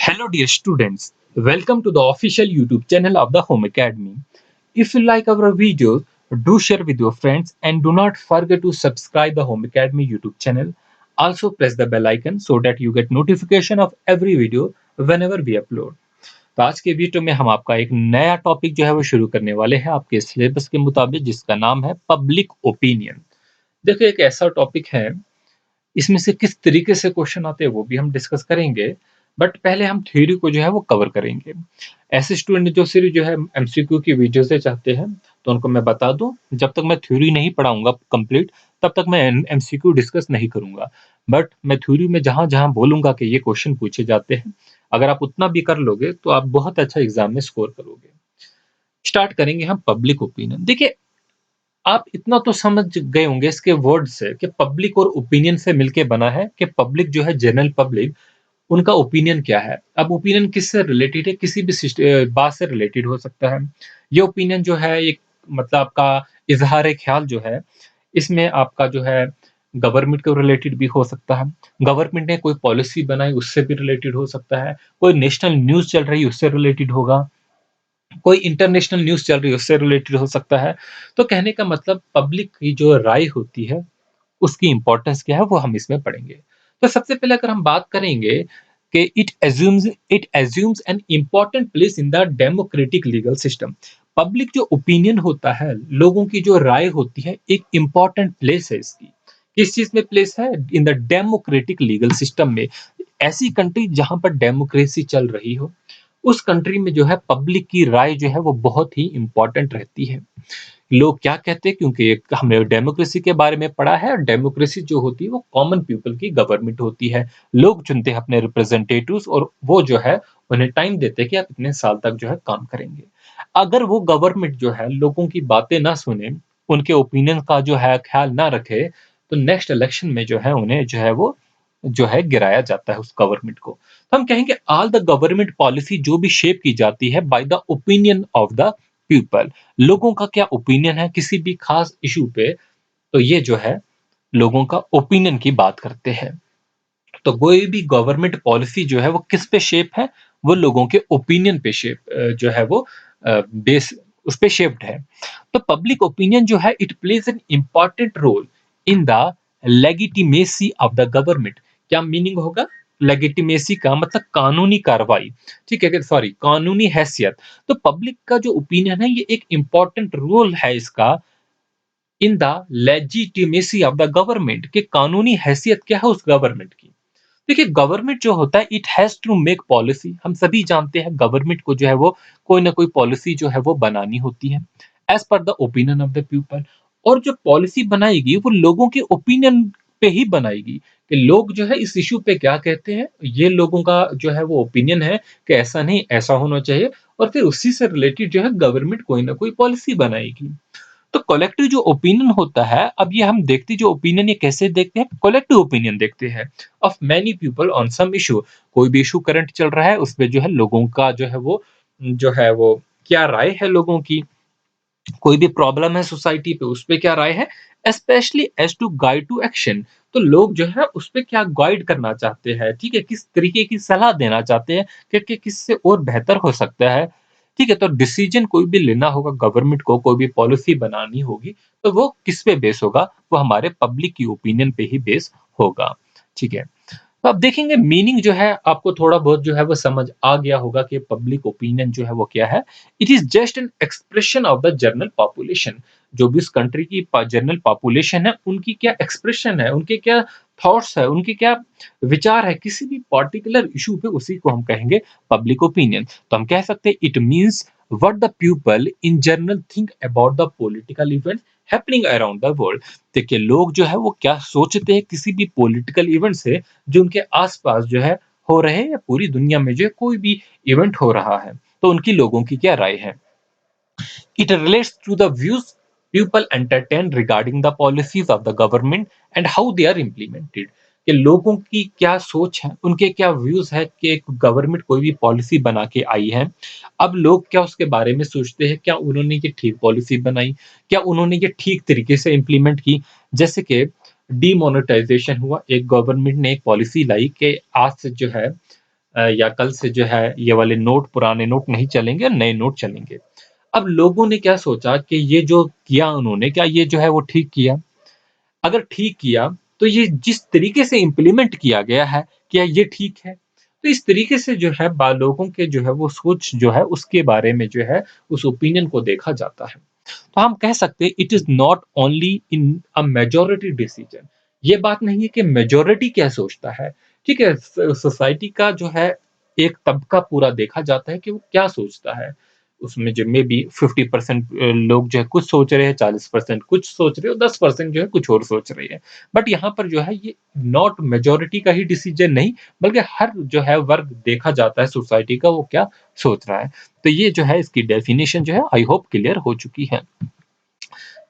Hello, dear students. Welcome to the official YouTube channel of the Home Academy. If you like our videos, do share with your friends and do not forget to subscribe the Home Academy YouTube channel. Also press the bell icon so that you get notification of every video whenever we upload. तो आज के video में हम आपका एक नया topic जो है वो शुरू करने वाले हैं आपके सिलेबस के मुताबिक, जिसका नाम है पब्लिक ओपिनियन। देखिए, एक ऐसा टॉपिक है, इसमें से किस तरीके से क्वेश्चन आते हैं वो भी हम डिस्कस करेंगे। बट पहले हम थ्योरी को जो है वो कवर करेंगे। ऐसे स्टूडेंट जो सिर्फ जो है एमसीक्यू की वीडियो से चाहते हैं, तो उनको मैं बता दूं, जब तक मैं थ्योरी नहीं पढ़ाऊंगा कंप्लीट, तब तक मैं एमसीक्यू डिस्कस नहीं करूंगा। बट मैं थ्योरी में जहां जहां बोलूंगा कि ये क्वेश्चन पूछे जाते हैं, अगर आप उतना भी कर लोगे तो आप बहुत अच्छा एग्जाम में स्कोर करोगे। स्टार्ट करेंगे हम पब्लिक ओपिनियन। देखिए, आप इतना तो समझ गए होंगे इसके वर्ड से कि पब्लिक और ओपिनियन से मिलके बना है कि पब्लिक जो है, जनरल पब्लिक, उनका ओपिनियन क्या है। अब ओपिनियन किससे रिलेटेड है? किसी भी बात से रिलेटेड हो सकता है। ये ओपिनियन जो है एक, मतलब आपका इजहार ख्याल जो है, इसमें आपका जो है गवर्नमेंट के रिलेटेड भी हो सकता है। गवर्नमेंट ने कोई पॉलिसी बनाई उससे भी रिलेटेड हो सकता है। कोई नेशनल न्यूज चल रही है उससे रिलेटेड होगा। कोई इंटरनेशनल न्यूज़ चल रही है उससे रिलेटेड हो सकता है। तो कहने का मतलब, पब्लिक की जो राय होती है, उसकी इम्पोर्टेंस क्या है वो हम इसमें पढ़ेंगे। तो सबसे पहले अगर हम बात करेंगे कि it assumes an important place in the democratic legal system. Public जो ओपिनियन होता है, लोगों की जो राय होती है, एक इम्पोर्टेंट प्लेस है इसकी। किस चीज में प्लेस है? In the democratic legal system में। ऐसी कंट्री जहां पर डेमोक्रेसी चल रही हो, उस कंट्री में जो है पब्लिक की राय जो है वो बहुत ही इंपॉर्टेंट रहती है। लोग क्या कहते हैं, क्योंकि हमने डेमोक्रेसी के बारे में पढ़ा है, और डेमोक्रेसी जो होती है वो कॉमन पीपल की गवर्नमेंट होती है। लोग चुनते हैं अपने रिप्रेजेंटेटिव्स, और वो जो है उन्हें टाइम देते हैं कि आप इतने साल तक जो है काम करेंगे। अगर वो गवर्नमेंट जो है लोगों की बातें ना सुने, उनके ओपिनियन का जो है ख्याल ना रखे, तो नेक्स्ट इलेक्शन में जो है उन्हें जो है वो जो है गिराया जाता है उस गवर्नमेंट को। तो हम कहेंगे ऑल द गवर्नमेंट पॉलिसी जो भी शेप की जाती है by the opinion of the people. लोगों का क्या ओपिनियन है किसी भी खास इशू पे, तो ये जो है लोगों का ओपिनियन की बात करते हैं। तो कोई भी गवर्नमेंट पॉलिसी जो है वो किस पे शेप है? वो लोगों के ओपिनियन पे शेप जो है वो बेस उस पे शेप्ड है। तो पब्लिक ओपिनियन जो है, it plays an important role in the legitimacy of the government. क्या मीनिंग होगा? लेगिटिमेसी का मतलब कानूनी कार्रवाई, ठीक है, सॉरी, कानूनी हैसियत। तो पब्लिक का जो ओपिनियन है, ये एक इंपॉर्टेंट रोल है इसका in the legitimacy of the government, के कानूनी हैसियत क्या है उस गवर्नमेंट की। देखिए, गवर्नमेंट जो होता है, it has to make policy. हम सभी जानते हैं गवर्नमेंट को जो है वो कोई ना कोई पॉलिसी जो है वो बनानी होती है एज पर the opinion of the people. और जो पॉलिसी बनाएगी वो लोगों के ओपिनियन पे ही बनाएगी कि लोग जो है इस इशू पे क्या कहते हैं। ये लोगों का जो है वो ओपिनियन है कि ऐसा नहीं, ऐसा होना चाहिए, और फिर उसी से रिलेटेड जो है गवर्नमेंट कोई ना कोई पॉलिसी बनाएगी। तो कलेक्टिव जो ओपिनियन होता है, अब ये हम देखते जो ओपिनियन, ये कैसे देखते हैं? कलेक्टिव ओपिनियन देखते हैं of many people on some issue. कोई भी इशू करंट चल रहा है, उसपे जो है लोगों का जो है वो क्या राय है लोगों की। कोई भी प्रॉब्लम है सोसाइटी पे, उस पे क्या राय है, specially as to guide to action. तो लोग जो है उस पे क्या गाइड करना चाहते हैं, ठीक है, किस तरीके की सलाह देना चाहते हैं कि किससे और बेहतर हो सकता है। ठीक है, तो डिसीजन कोई भी लेना होगा गवर्नमेंट को, कोई भी पॉलिसी बनानी होगी, तो वो किस पे बेस होगा? वो हमारे पब्लिक की ओपिनियन पे ही बेस होगा। ठीक है, तो आप देखेंगे मीनिंग जो है आपको थोड़ा बहुत जो है वो समझ आ गया होगा कि पब्लिक ओपिनियन जो है वो क्या है। It is just an expression of the general population. जो भी उस कंट्री की जनरल पॉपुलेशन है, उनकी क्या एक्सप्रेशन है, उनके क्या थॉट्स है, उनके क्या विचार है किसी भी पर्टिकुलर इशू पे, उसी को हम कहेंगे पब्लिक ओपिनियन। तो हम कह सकते हैं it means what the people in general think about the political event happening around the world. देखिए, लोग जो है वो क्या सोचते हैं किसी भी पॉलिटिकल इवेंट से जो उनके आसपास जो है हो रहे हैं, या पूरी दुनिया में जो है कोई भी इवेंट हो रहा है, तो उनकी लोगों की क्या राय है। It relates to the views people entertain regarding the policies of the government and how they are implemented। कि लोगों की क्या सोच है, उनके क्या व्यूज है कि एक गवर्नमेंट कोई भी पॉलिसी बना के आई है। अब लोग क्या उसके बारे में सोचते हैं, क्या उन्होंने ये ठीक पॉलिसी बनाई, क्या उन्होंने ये ठीक तरीके से इम्प्लीमेंट की। जैसे कि डीमोनेटाइजेशन हुआ, एक गवर्नमेंट ने एक पॉलिसी लाई कि आज से जो है या कल से जो है ये वाले नोट, पुराने नोट नहीं चलेंगे, नए नोट चलेंगे। अब लोगों ने क्या सोचा कि ये जो किया उन्होंने, क्या ये जो है वो ठीक किया? अगर ठीक किया, तो ये जिस तरीके से इम्प्लीमेंट किया गया है, क्या ये ठीक है? तो इस तरीके से जो है लोगों के जो है वो सोच जो है उसके बारे में जो है उस ओपिनियन को देखा जाता है। तो हम कह सकते हैं it is not only in a majority decision. ये बात नहीं है कि मेजॉरिटी क्या सोचता है, ठीक है? सोसाइटी का जो है एक तबका पूरा देखा जाता है कि वो क्या सोचता है। उसमें जो मे बी 50% लोग जो है कुछ सोच रहे हैं, 40% कुछ सोच रहे हो, 10% जो है कुछ और सोच रहे हैं। बट यहाँ पर जो है ये नॉट मेजॉरिटी का ही डिसीजन नहीं, बल्कि हर जो है वर्ग देखा जाता है सोसाइटी का, वो क्या सोच रहा है। तो ये जो है इसकी डेफिनेशन जो है आई होप क्लियर हो चुकी है।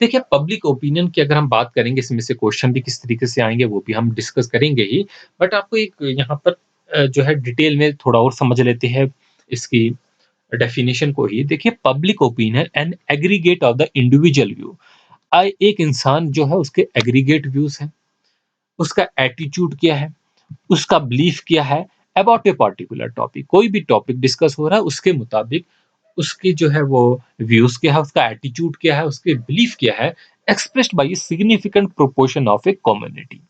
देखिए पब्लिक ओपिनियन की अगर हम बात करेंगे, इसमें से क्वेश्चन भी किस तरीके से आएँगे वो भी हम डिस्कस करेंगे ही। बट आपको एक यहाँ पर जो है डिटेल में थोड़ा और समझ लेते हैं इसकी डेफिनेशन को ही। देखिए public opinion an aggregate of the individual view. एक इंसान जो है उसके एग्रीगेट व्यूज़ हैं, उसका एटीट्यूड क्या है, उसका बिलीफ क्या है अबाउट ए पार्टिकुलर टॉपिक। कोई भी टॉपिक डिस्कस हो रहा है उसके मुताबिक उसकी जो है वो व्यूज क्या है, उसका एटीट्यूड क्या है, उसके बिलीफ क्या है, expressed by significant proportion of a community.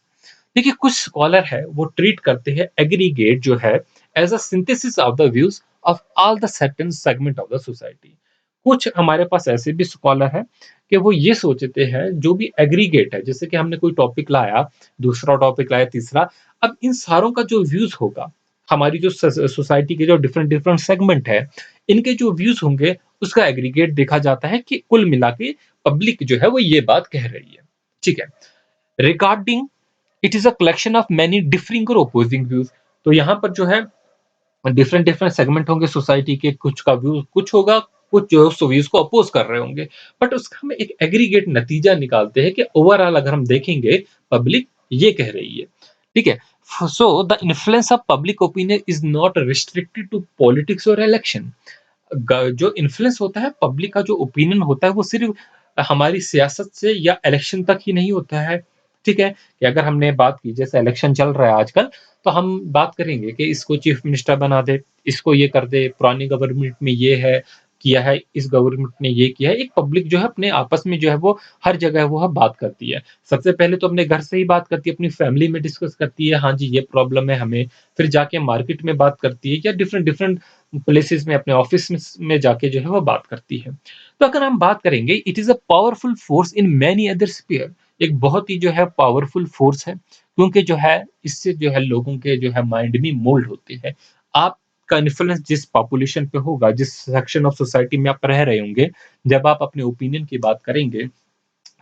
देखिए कुछ स्कॉलर है वो ट्रीट करते हैं एग्रीगेट जो है as a synthesis of the views of all the certain segment of the society. कुछ हमारे पास ऐसे भी स्कॉलर है कि वो ये सोचते हैं जो भी एग्रीगेट है, जैसे कि हमने कोई टॉपिक लाया, दूसरा टॉपिक लाया, तीसरा, अब इन सारों का जो व्यूज होगा, हमारी जो सोसाइटी के जो डिफरेंट डिफरेंट सेगमेंट है, इनके जो व्यूज होंगे उसका एग्रीगेट देखा जाता है कि कुल मिला के पब्लिक जो है वो ये बात कह रही है। ठीक है, regarding it is a collection of many differing और ओपोजिंग व्यूज। तो यहाँ पर जो है डिफरेंट डिफरेंट सेगमेंट होंगे सोसाइटी के, कुछ का व्यू कुछ होगा, कुछ जो है उस व्यूज को अपोज कर रहे होंगे, बट उसका हम एक एग्रीगेट नतीजा निकालते हैं कि ओवरऑल अगर हम देखेंगे पब्लिक ये कह रही है। ठीक है, so the influence of public opinion is not restricted to politics और इलेक्शन। जो इन्फ्लुएंस होता है पब्लिक का, जो ओपिनियन होता है वो सिर्फ हमारी सियासत से या इलेक्शन तक ही नहीं होता है। ठीक है, कि अगर हमने बात की जैसे इलेक्शन चल रहा है आजकल, तो हम बात करेंगे कि इसको चीफ मिनिस्टर बना दे, इसको ये कर दे, पुरानी गवर्नमेंट में ये है किया है, इस गवर्नमेंट ने ये किया है। एक पब्लिक जो है अपने आपस में जो है वो हर जगह वो बात करती है। सबसे पहले तो अपने घर से ही बात करती है, अपनी फैमिली में डिस्कस करती है, हाँ जी ये प्रॉब्लम है हमें, फिर जाके मार्केट में बात करती है या डिफरेंट डिफरेंट प्लेसेस में, अपने ऑफिस में जाके जो है वो बात करती है। तो अगर हम बात करेंगे it is a powerful force in many other sphere. एक बहुत ही जो है पावरफुल फोर्स है, क्योंकि जो है इससे जो है लोगों के जो है माइंड भी मोल्ड होते हैं। आपका इन्फ्लुएंस जिस पॉपुलेशन पे होगा, जिस सेक्शन ऑफ सोसाइटी में आप रह रहे होंगे, जब आप अपने ओपिनियन की बात करेंगे,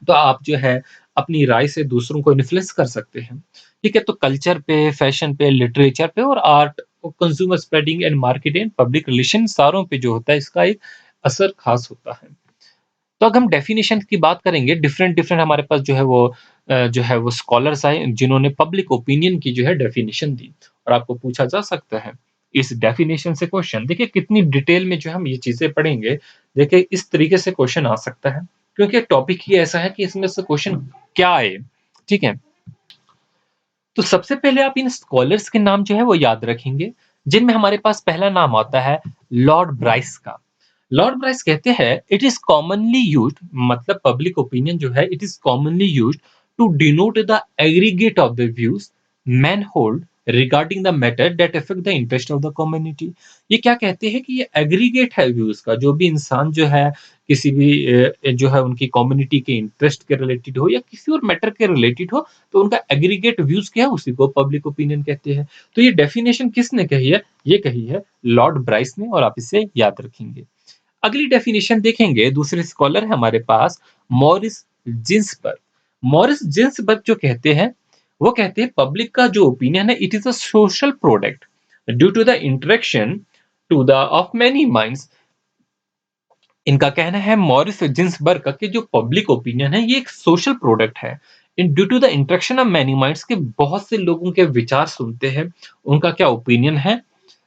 तो आप जो है अपनी राय से दूसरों को इन्फ्लुएंस कर सकते हैं। ठीक है, तो कल्चर पे, फैशन पे, लिटरेचर पे और art, consumer spreading and marketing, public relation, सारों पे जो होता है इसका एक असर खास होता है। तो अगर हम डेफिनेशन की बात करेंगे, डिफरेंट डिफरेंट हमारे पास जो है वो स्कॉलर्स आए जिन्होंने पब्लिक ओपिनियन की जो है डेफिनेशन दी, और आपको पूछा जा सकता है इस डेफिनेशन से क्वेश्चन। देखिए कितनी डिटेल में जो हम ये चीजें पढ़ेंगे, देखिए इस तरीके से क्वेश्चन आ सकता है, क्योंकि टॉपिक ही ऐसा है कि इसमें से क्वेश्चन क्या आए। ठीक है, तो सबसे पहले आप इन स्कॉलर्स के नाम जो है वो याद रखेंगे, जिनमें हमारे पास पहला नाम आता है लॉर्ड ब्राइस का। लॉर्ड ब्राइस कहते हैं इट इज कॉमनली यूज्ड, मतलब पब्लिक ओपिनियन जो है it is commonly used to denote the aggregate of the views man hold regarding the matter that affect the interest of the community. ये क्या कहते हैं कि ये एग्रीगेट है व्यूज का, जो भी इंसान जो है किसी भी जो है उनकी कम्युनिटी के इंटरेस्ट के रिलेटेड हो या किसी और मैटर के रिलेटेड हो, तो उनका एग्रीगेट व्यूज क्या है उसी को पब्लिक ओपिनियन कहते हैं। तो ये डेफिनेशन किसने कही है? ये कही है लॉर्ड ब्राइस ने, और आप इसे याद रखेंगे। अगली डेफिनेशन देखेंगे, दूसरे स्कॉलर है हमारे पास मॉरिस जिन्सबर्ग। मॉरिस जिन्सबर्ग जो कहते हैं, वो कहते हैं पब्लिक का जो ओपिनियन है it is a social product due to the interaction to the of many minds. इनका कहना है मॉरिस जिन्सबर्ग का कि जो पब्लिक ओपिनियन है ये एक सोशल प्रोडक्ट है इन due to the interaction of many minds, के बहुत से लोगों के विचार सुनते हैं, उनका क्या ओपिनियन है।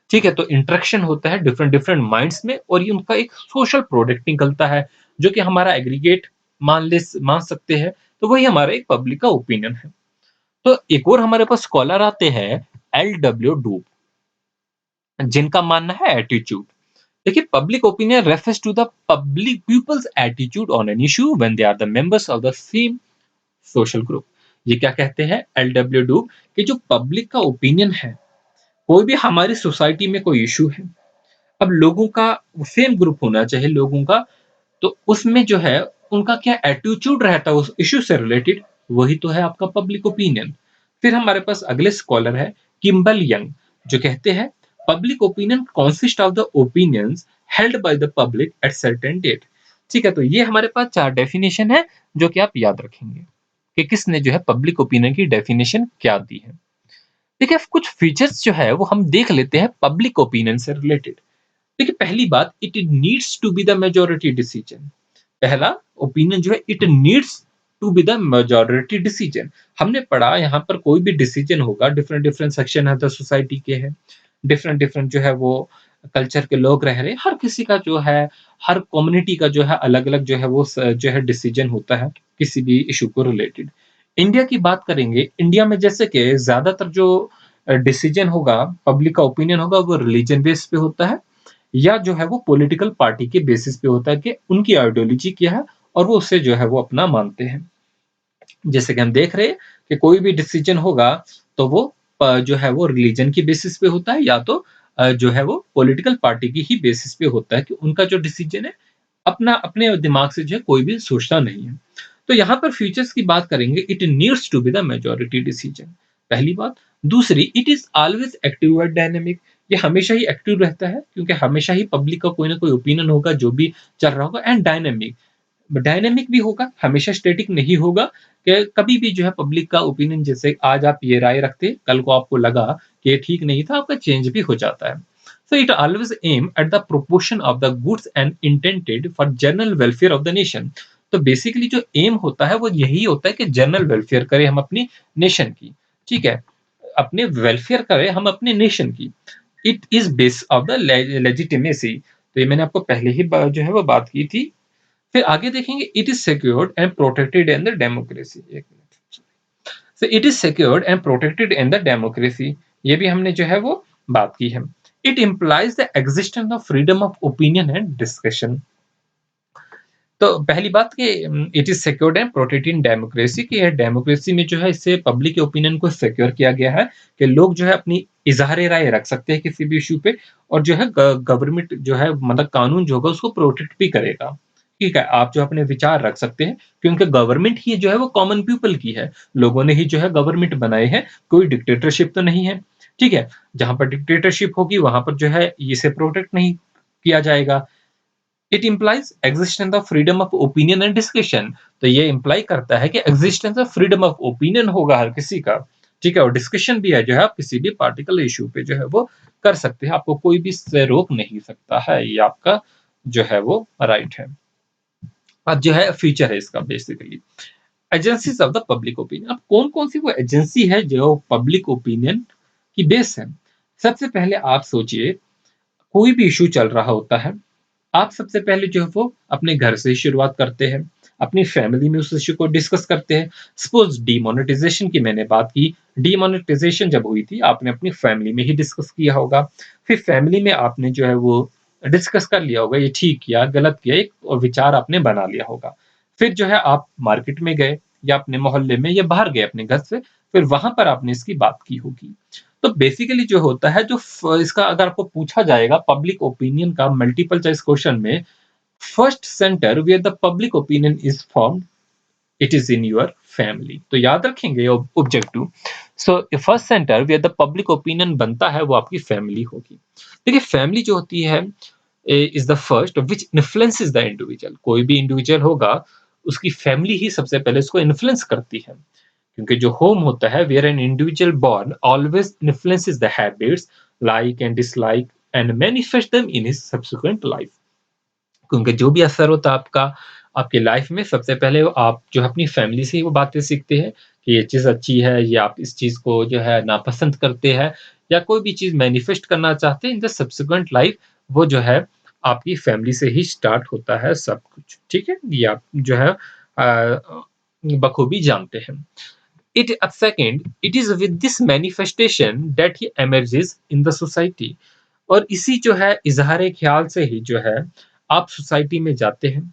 ठीक है, तो इंटरेक्शन होता है डिफरेंट डिफरेंट माइंड्स में, और ये उनका एक सोशल प्रोडक्ट निकलता है जो कि हमारा एग्रीगेट मान सकते हैं। तो वही हमारा एक पब्लिक का ओपिनियन है। तो एक और हमारे पास स्कॉलर आते हैं एल डब्ल्यू डूब। जिनका मानना है एटीट्यूड। देखिए, public opinion refers to the public people's attitude on an issue when they are the members of the same social group. ये क्या कहते हैं एलडब्ल्यू डू, कि जो पब्लिक का ओपिनियन है, कोई भी हमारी सोसाइटी में कोई इशू है, अब लोगों का सेम ग्रुप होना चाहिए लोगों का, तो उसमें जो है उनका क्या एटीट्यूड रहता है उस इश्यू से रिलेटेड, वही तो है आपका पब्लिक ओपिनियन। फिर हमारे पास अगले स्कॉलर है किम्बल यंग, जो कहते हैं public opinion consist of the opinions held by the public at certain date. ठीक है, तो ये हमारे पास 4 डेफिनेशन है जो कि आप याद रखेंगे कि किसने जो है पब्लिक ओपिनियन की डेफिनेशन क्या दी है। देखिए, कुछ फीचर्स जो है वो हम देख लेते हैं पब्लिक ओपिनियन से रिलेटेड। देखिए, पहली बात, it needs to be the majority decision. पहला ओपिनियन जो है, it needs to be the majority decision. हमने पढ़ा यहाँ पर कोई भी डिसीजन होगा, डिफरेंट डिफरेंट सेक्शन है द सोसाइटी के हैं, डिफरेंट डिफरेंट जो है वो कल्चर के लोग रह रहे हैं, हर किसी का जो है, हर कम्युनिटी का जो है अलग अलग जो है वो जो है डिसीजन होता है किसी भी इशू को रिलेटेड। इंडिया की बात करेंगे, इंडिया में जैसे कि ज्यादातर जो डिसीजन होगा, पब्लिक का ओपिनियन होगा, वो रिलीजन बेस पे होता है या जो है वो पॉलिटिकल पार्टी के बेसिस पे होता है कि उनकी आइडियोलॉजी क्या है और वो उससे जो है वो अपना मानते हैं। जैसे कि हम देख रहे हैं कि कोई भी डिसीजन होगा तो वो जो है वो रिलीजन की बेसिस पे होता है या तो जो है वो पॉलिटिकल पार्टी की ही बेसिस पे होता है कि उनका जो डिसीजन है अपना अपने दिमाग से जो है कोई भी सोचना नहीं है। तो यहाँ पर फ्यूचर्स की बात करेंगे, it needs to be the majority decision, पहली बात। दूसरी, it is always active and dynamic. ये हमेशा ही एक्टिव रहता है क्योंकि हमेशा ही पब्लिक का कोई ना कोई ओपिनियन होगा जो भी चल रहा होगा, एंड डायनेमिक, डायनेमिक भी होगा, हमेशा स्टैटिक नहीं होगा कि कभी भी जो है पब्लिक का ओपिनियन, जैसे आज आप ये राय रखते, कल को आपको लगा कि ये ठीक नहीं था, आपका चेंज भी हो जाता है। So it always aim at the proportion of the goods and intended for general welfare of the nation. तो बेसिकली जो एम होता है वो यही होता है कि जनरल वेलफेयर करें हम अपनी नेशन की, ठीक है, अपने वेलफेयर करें हम अपने नेशन की। It is base of the legitimacy. तो ये मैंने आपको पहले ही जो है वो बात की थी। फिर आगे देखेंगे, it is secured and protected in the democracy. एक minute, so it is secured and protected in the democracy, ये भी हमने जो है वो बात की है। It implies the existence of freedom of opinion and discussion. तो पहली बात कि it is secured and protected in democracy, कि डेमोक्रेसी में जो है इससे पब्लिक ओपिनियन को सिक्योर किया गया है कि लोग जो है अपनी इजहार राय रख सकते हैं किसी भी इशू पे, और जो है गवर्नमेंट जो है मतलब कानून जो होगा उसको प्रोटेक्ट भी करेगा। ठीक है, आप जो अपने विचार रख सकते हैं क्योंकि गवर्नमेंट ही जो है वो कॉमन पीपल की है, लोगों ने ही जो है गवर्नमेंट बनाए हैं, कोई डिक्टेटरशिप तो नहीं है। ठीक है, जहां पर डिक्टेटरशिप होगी वहां पर जो है इसे प्रोटेक्ट नहीं किया जाएगा। It implies existence of freedom of opinion and discussion. तो ये इम्प्लाई करता है कि existence of freedom of opinion होगा हर किसी का, ठीक है, और डिस्कशन भी है जो है आप किसी भी पार्टिकुलर इशू पे जो है वो कर सकते हैं, आपको कोई भी इससे रोक नहीं सकता है, ये आपका जो है वो राइट है। अब जो है फीचर है इसका basically, agencies of the public opinion. अब कौन कौन सी वो एजेंसी है जो पब्लिक ओपिनियन की बेस है। सबसे पहले आप सोचिए, कोई भी इशू चल रहा होता है, आप सबसे पहले जो है वो अपने घर से ही शुरुआत करते हैं, अपनी फैमिली में उस इश्यू को डिस्कस करते हैं। सपोज डीमोनेटाइजेशन की मैंने बात की, डीमोनेटाइजेशन जब हुई थी आपने अपनी फैमिली में ही डिस्कस किया होगा, फिर फैमिली में आपने जो है वो डिस्कस कर लिया होगा, ये ठीक किया गलत किया, एक विचार आपने बना लिया होगा। फिर जो है आप मार्केट में गए या अपने मोहल्ले में या बाहर गए अपने घर से, फिर वहां पर आपने इसकी बात की होगी। तो बेसिकली जो होता है, जो इसका अगर आपको पूछा जाएगा पब्लिक ओपिनियन का मल्टीपल चॉइस क्वेश्चन में, first centre where the public opinion is formed, it is in your family. तो याद रखेंगे objective. So first centre where the public opinion बनता है वो आपकी फैमिली होगी। देखिए, फैमिली जो होती है is the first which influences the individual. कोई भी इंडिविजुअल होगा उसकी फैमिली ही सबसे पहले उसको इन्फ्लुएंस करती है, क्योंकि जो होम होता है where an individual born always influences the habits, like and dislike and manifest them in his subsequent life. क्योंकि जो भी असर होता है आपका आपकी लाइफ में, सबसे पहले आप जो है अपनी फैमिली से ही वो बातें सीखते हैं कि ये चीज़ अच्छी है, या आप इस चीज़ को जो है नापसंद करते हैं, या कोई भी चीज़ मैनिफेस्ट करना चाहते हैं इन द सब्सिक्वेंट लाइफ, वो जो है आपकी फैमिली से ही स्टार्ट होता है सब कुछ। ठीक है, ये आप जो है बखूबी जानते हैं। Second, it is with this manifestation that he emerges in the society. और इसी जो है इज़हार ख़्याल से ही जो है आप सोसाइटी में जाते हैं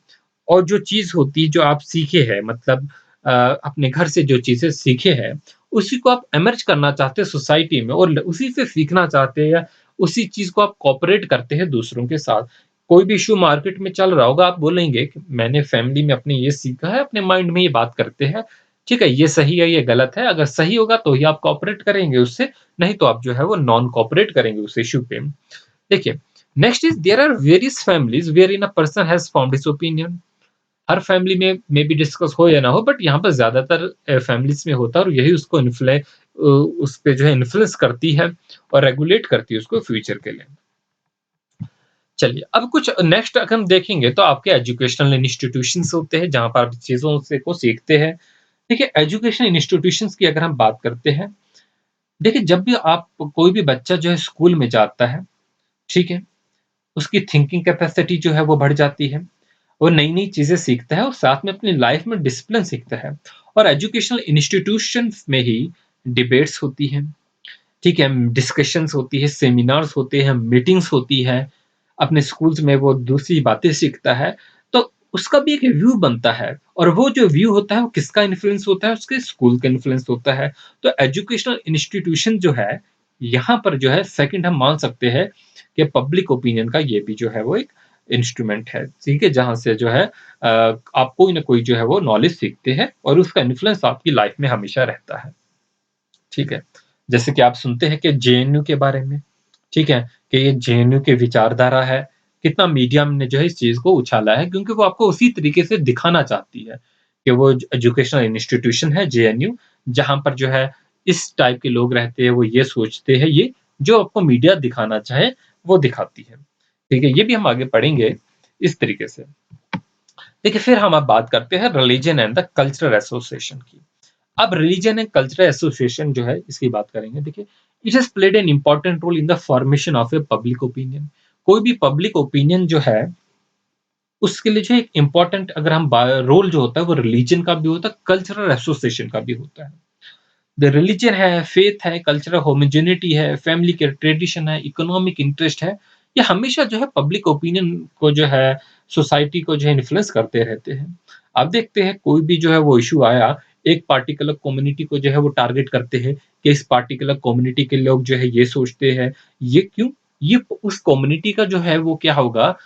और जो चीज़ होती है जो आप सीखे हैं, मतलब अपने घर से जो चीज़ें सीखे हैं, उसी को आप इमर्ज करना चाहते हैं सोसाइटी में और उसी से सीखना चाहते हैं, या उसी चीज़ को आप कोऑपरेट करते हैं दूसरों के साथ। कोई भी इश्यू मार्केट में चल रहा होगा, आप बोलेंगे कि मैंने फैमिली में अपने ये सीखा है, अपने माइंड में ये बात करते हैं, ठीक है, ये सही है, ये गलत है। अगर सही होगा तो ही आप कोऑपरेट करेंगे उससे, नहीं तो आप जो है वो नॉन कोऑपरेट करेंगे उस इश्यू पे। देखिए, next is there are various families wherein a person has formed his opinion. हर फैमिली में मे बी डिस्कस हो या ना हो, बट यहाँ पर ज़्यादातर फैमिलीज़ में होता है और यही उसको उस पे जो है इन्फ्लुएंस करती है और रेगुलेट करती है उसको फ्यूचर के लिए। चलिए, अब कुछ नेक्स्ट अगर हम देखेंगे तो आपके एजुकेशनल इंस्टीट्यूशंस होते हैं जहाँ पर आप चीज़ों से को सीखते हैं। देखिए, एजुकेशन इंस्टीट्यूशंस की अगर हम बात करते हैं, देखिए जब भी आप कोई भी बच्चा जो है स्कूल में जाता है, ठीक है? उसकी थिंकिंग कैपेसिटी जो है वो बढ़ जाती है। वो नई-नई चीज़ें सीखता है और साथ में अपनी लाइफ में डिसिप्लिन सीखता है। और एजुकेशनल इंस्टीट्यूशंस में ही डिबेट्स होती हैं, ठीक है? डिस्कशंस होती है, सेमिनार्स होते हैं, मीटिंग्स होती है। अपने स्कूल्स में वो दूसरी बातें सीखता है, तो उसका भी एक व्यू बनता है और वो जो व्यू होता है वो किसका इन्फ्लुएंस होता है? उसके स्कूल का इन्फ्लुएंस होता है। तो एजुकेशनल इंस्टीट्यूशन जो है, यहाँ पर जो है सेकंड हम मान सकते हैं कि पब्लिक ओपिनियन का ये भी जो है वो एक इंस्ट्रूमेंट है, ठीक है? जहाँ से जो है आप कोई ना कोई जो है वो नॉलेज सीखते हैं और उसका इन्फ्लुएंस आपकी लाइफ में हमेशा रहता है, ठीक है? जैसे कि आप सुनते हैं कि जेएनयू के बारे में, ठीक है? कि ये जेएनयू की विचारधारा है, कितना मीडिया ने जो है इस चीज़ को उछाला है, क्योंकि वो आपको उसी तरीके से दिखाना चाहती है कि वो एजुकेशनल इंस्टीट्यूशन है जेएनयू, जहाँ पर जो है इस टाइप के लोग रहते हैं, वो ये सोचते हैं, ये जो आपको मीडिया दिखाना चाहे, वो दिखाती है। ठीक है? ये भी हम आगे पढ़ेंगे इस तरीके से। देखिए, फिर हम अब बात करते हैं religion and the cultural association की। अब रिलीजन एंड कल्चरल एसोसिएशन जो है इसकी बात करेंगे। देखिए, it has played an important role in the formation of a public opinion. कोई भी पब्लिक ओपिनियन जो है उसके लिए जो एक इंपॉर्टेंट, अगर हम रोल जो होता है वो रिलीजन का भी होता है, कल्चरल एसोसिएशन का भी होता है। द रिलीजन है, फेथ है, कल्चरल होमोजेनिटी है, फैमिली के ट्रेडिशन है, इकोनॉमिक इंटरेस्ट है, ये हमेशा जो है पब्लिक ओपिनियन को जो है, सोसाइटी को जो है इन्फ्लुएंस करते रहते हैं। आप देखते हैं कोई भी जो है वो इश्यू आया, एक पार्टिकुलर कम्युनिटी को जो है वो टारगेट करते हैं कि इस पार्टिकुलर कम्युनिटी के लोग जो है ये सोचते हैं, ये क्यों? ये उस कम्युनिटी का जो है वो क्या होगा,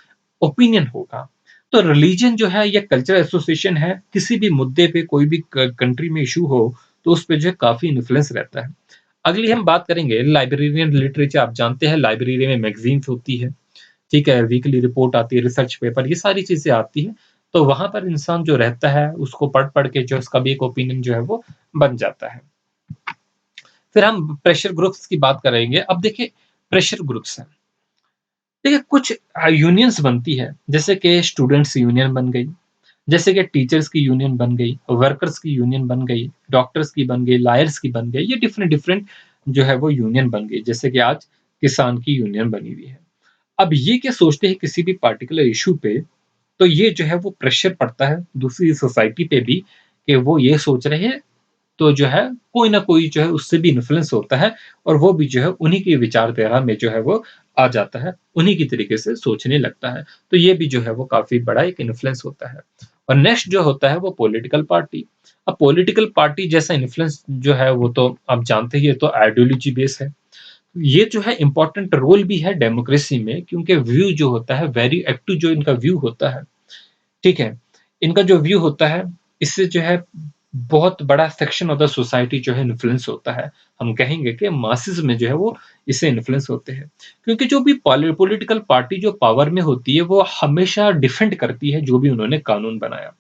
ओपिनियन होगा। तो रिलीजन जो है या कल्चरल एसोसिएशन है, किसी भी मुद्दे पे कोई भी कंट्री में इशू हो तो उस पे जो है काफ़ी इन्फ्लुएंस रहता है। अगली हम बात करेंगे लाइब्रेरियन लिटरेचर। आप जानते हैं लाइब्रेरी में मैगज़ीन्स होती है, ठीक है? वीकली रिपोर्ट आती है, रिसर्च पेपर, ये सारी चीज़ें आती हैं। तो वहाँ पर इंसान जो रहता है उसको पढ़-पढ़ के जो उसका भी एक ओपिनियन जो है वो बन जाता है। फिर हम प्रेशर ग्रुप्स की बात करेंगे। अब देखिए, प्रेशर ग्रुप्स हैं। देखिए, कुछ यूनियंस बनती है, जैसे कि स्टूडेंट्स यूनियन बन गई, जैसे कि टीचर्स की यूनियन बन गई, वर्कर्स की यूनियन बन गई, डॉक्टर्स की बन गई, लॉयर्स की बन गई, ये डिफरेंट डिफरेंट जो है वो यूनियन बन गई, जैसे कि आज किसान की यूनियन बनी हुई है। अब ये क्या सोचते हैं किसी भी पार्टिकुलर इशू पे, तो ये जो है वो प्रेशर पड़ता है दूसरी सोसाइटी पे भी कि वो ये सोच रहे हैं, तो जो है कोई ना कोई जो है उससे भी इन्फ्लुएंस होता है और वो भी जो है उन्हीं की विचारधारा में जो है वो आ जाता है, उन्हीं की तरीके से सोचने लगता है। तो ये भी जो है वो काफ़ी बड़ा एक इन्फ्लुएंस होता है। और नेक्स्ट जो होता है वो पॉलिटिकल पार्टी। अब पॉलिटिकल पार्टी जैसा इन्फ्लुएंस जो है वो तो आप जानते ही, ये तो आइडियोलॉजी बेस है। ये जो है इम्पोर्टेंट रोल भी है डेमोक्रेसी में, क्योंकि व्यू जो होता है, वेरी एक्टिव जो इनका व्यू होता है, ठीक है? इनका जो व्यू होता है, इससे जो है बहुत बड़ा सेक्शन ऑफ द सोसाइटी जो है इन्फ्लुएंस होता है। हम कहेंगे कि मासेस में जो है वो इससे इन्फ्लुएंस होते हैं। क्योंकि जो भी पॉलिटिकल पार्टी जो पावर में होती है, वो हमेशा डिफेंड करती है जो भी उन्होंने कानून बनाया।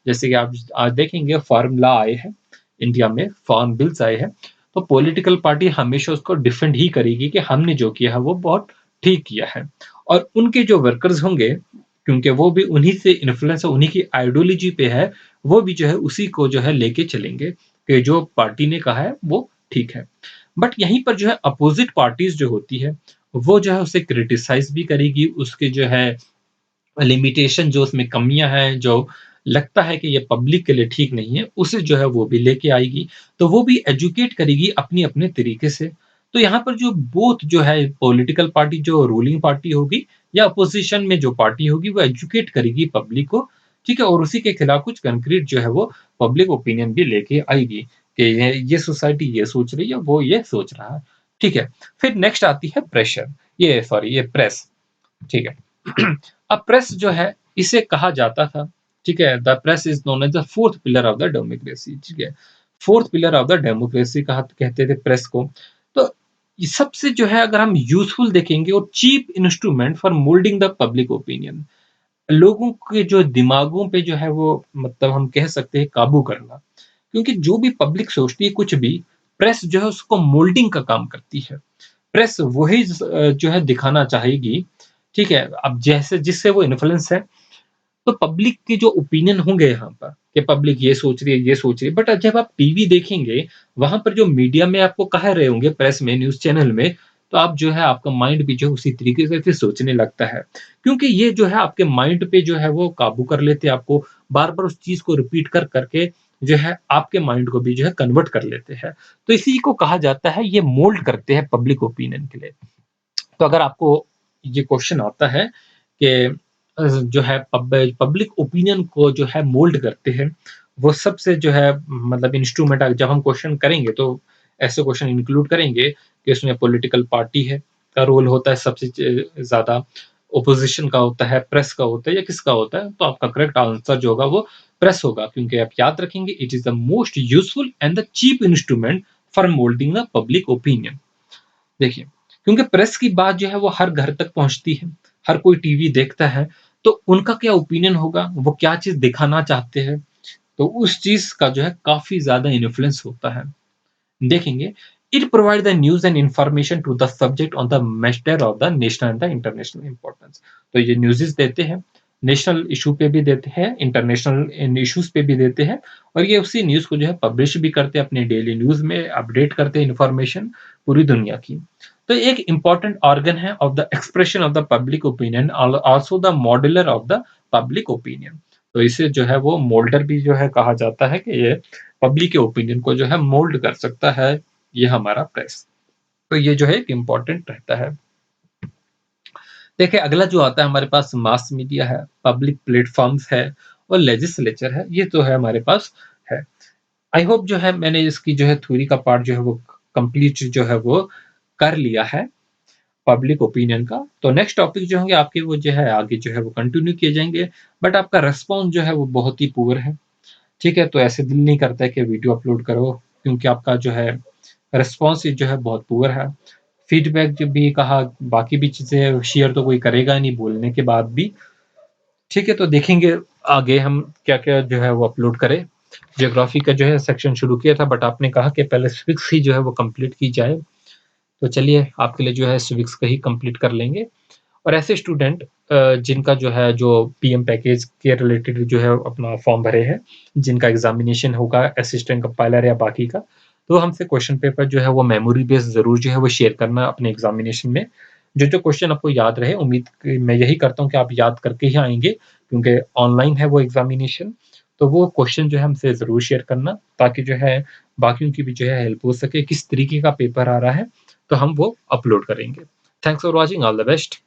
जैसे कि आप आज देखेंगे फार्म लॉ आए हैं, इंडिया में फार्म बिल्स आए हैं, तो पॉलिटिकल पार्टी हमेशा उसको डिफेंड ही करेगी कि हमने जो किया है वो बहुत ठीक किया है। और उनके जो वर्कर्स होंगे, क्योंकि वो भी उन्हीं से इन्फ्लुएंस है, उन्हीं की आइडियोलॉजी पे है, वो भी जो है उसी को जो है लेके चलेंगे कि जो पार्टी ने कहा है वो ठीक है। बट यहीं पर जो है अपोजिट पार्टीज जो होती है, वो जो है उसे क्रिटिसाइज भी करेगी, उसके जो है लिमिटेशन, जो उसमें कमियां हैं, जो लगता है कि ये पब्लिक के लिए ठीक नहीं है, उसे जो है वो भी लेके आएगी। तो वो भी एजुकेट करेगी अपनी अपने तरीके से। तो यहाँ पर जो बोथ जो है पॉलिटिकल पार्टी, जो रूलिंग पार्टी होगी या अपोजिशन में जो पार्टी होगी, वो एजुकेट करेगी पब्लिक को, ठीक है, और उसी के खिलाफ कुछ कंक्रीट जो है वो पब्लिक ओपिनियन भी लेके आएगी कि ये सोसाइटी ये सोच रही है, वो ये सोच रहा है, ठीक है। फिर नेक्स्ट आती है प्रेशर, ये सॉरी ये प्रेस, ठीक है। अब प्रेस जो है इसे कहा जाता था, ठीक है, the press is known as the fourth pillar of the democracy, ठीक है, fourth pillar of the democracy कहा कहते थे प्रेस को। तो ये सबसे जो है अगर हम यूजफुल देखेंगे और cheap instrument for moulding the public opinion, लोगों के जो दिमागों पे जो है वो मतलब हम कह सकते हैं काबू करना, क्योंकि जो भी पब्लिक सोचती है कुछ भी, प्रेस जो है उसको मोल्डिंग का काम करती है। प्रेस वही जो है दिखाना चाहेगी, ठीक है, अब जैसे जिससे वो इन्फ्लुएंस है, तो पब्लिक के जो ओपिनियन होंगे यहाँ पर कि पब्लिक ये सोच रही है, ये सोच रही है, बट जब आप टीवी देखेंगे, वहां पर जो मीडिया में आपको कह रहे होंगे, प्रेस में, न्यूज चैनल में, तो आप जो है आपका माइंड भी जो है उसी तरीके से फिर सोचने लगता है, क्योंकि ये जो है आपके माइंड पे जो है वो काबू कर लेते हैं, आपको बार बार उस चीज को रिपीट कर करके जो है आपके माइंड को भी जो है कन्वर्ट कर लेते हैं। तो इसी को कहा जाता है, ये मोल्ड करते हैं पब्लिक ओपिनियन के लिए। तो अगर आपको ये क्वेश्चन आता है कि जो है पब्लिक ओपिनियन को जो है मोल्ड करते हैं, वो सबसे जो है मतलब इंस्ट्रूमेंट, जब हम क्वेश्चन करेंगे तो ऐसे क्वेश्चन इंक्लूड करेंगे कि उसमें पॉलिटिकल पार्टी है का रोल होता है सबसे ज्यादा, ओपोजिशन का होता है, प्रेस का होता है, या किसका होता है, तो आपका करेक्ट आंसर जो होगा वो प्रेस होगा, क्योंकि आप याद रखेंगे it is the most useful and the cheap instrument for moulding the public opinion. देखिए, क्योंकि प्रेस की बात जो है वो हर घर तक पहुंचती है, हर कोई टीवी देखता है, तो उनका क्या ओपिनियन होगा, वो क्या चीज दिखाना चाहते हैं, तो उस चीज का जो है काफी ज्यादा इन्फ्लुएंस होता है। देखेंगे, it provide the news and information to the subject on the matter of the national and the international importance. तो ये न्यूज़ेस देते हैं, नेशनल इशू पे भी देते हैं, इंटरनेशनल इश्यूज पे भी देते हैं, और ये उसी न्यूज को जो है पब्लिश भी करते हैं, अपने डेली न्यूज में अपडेट करते हैं इंफॉर्मेशन पूरी दुनिया की। तो एक इंपॉर्टेंट ऑर्गन है of the expression of the public opinion, also the modeller of the public opinion. तो इसे जो है वो मोल्डर भी जो है कहा जाता है कि ये पब्लिक के ओपिनियन को जो है मोल्ड कर सकता है, ये हमारा प्रेस। तो ये जो है एक इम्पोर्टेंट रहता है। देखिए, अगला जो आता है हमारे पास मास मीडिया है, पब्लिक प्लेटफॉर्म्स है, और लेजिस्लेचर है, ये तो है हमारे पास है। आई होप जो है मैंने इसकी जो है थ्योरी का पार्ट जो है वो कंप्लीट जो है वो कर लिया है पब्लिक ओपिनियन का। तो नेक्स्ट टॉपिक जो होंगे आपके वो जो है आगे जो है वो कंटिन्यू किए जाएंगे, बट आपका रेस्पॉन्स जो है वो बहुत ही पुअर है, ठीक है, तो ऐसे दिल नहीं करता है कि वीडियो अपलोड करो, क्योंकि आपका जो है रिस्पॉन्स जो है बहुत पुअर है। फीडबैक जो भी कहा, बाकी भी चीज़ें शेयर तो कोई करेगा नहीं बोलने के बाद भी, ठीक है, तो देखेंगे आगे हम क्या क्या जो है वो अपलोड करें। जियोग्राफी का जो है सेक्शन शुरू किया था, बट आपने कहा कि पहले सिविक्स ही जो है वो कंप्लीट की जाए, तो चलिए आपके लिए जो है सिविक्स का ही कंप्लीट कर लेंगे। और ऐसे स्टूडेंट जिनका जो है जो पीएम पैकेज के रिलेटेड जो है अपना फॉर्म भरे हैं, जिनका एग्जामिनेशन होगा असिस्टेंट कंपाइलर या बाकी का, तो हमसे क्वेश्चन पेपर जो है वो मेमोरी बेस्ड जरूर जो है वो शेयर करना अपने एग्जामिनेशन में। जो जो क्वेश्चन आपको याद रहे, मैं यही करता हूँ कि आप याद करके ही आएंगे, क्योंकि ऑनलाइन है वो एग्जामिनेशन। तो वो क्वेश्चन जो है हमसे जरूर शेयर करना, ताकि जो है बाकियों की भी जो है हेल्प हो सके, किस तरीके का पेपर आ रहा है, तो हम वो अपलोड करेंगे। Thanks for watching, all the best.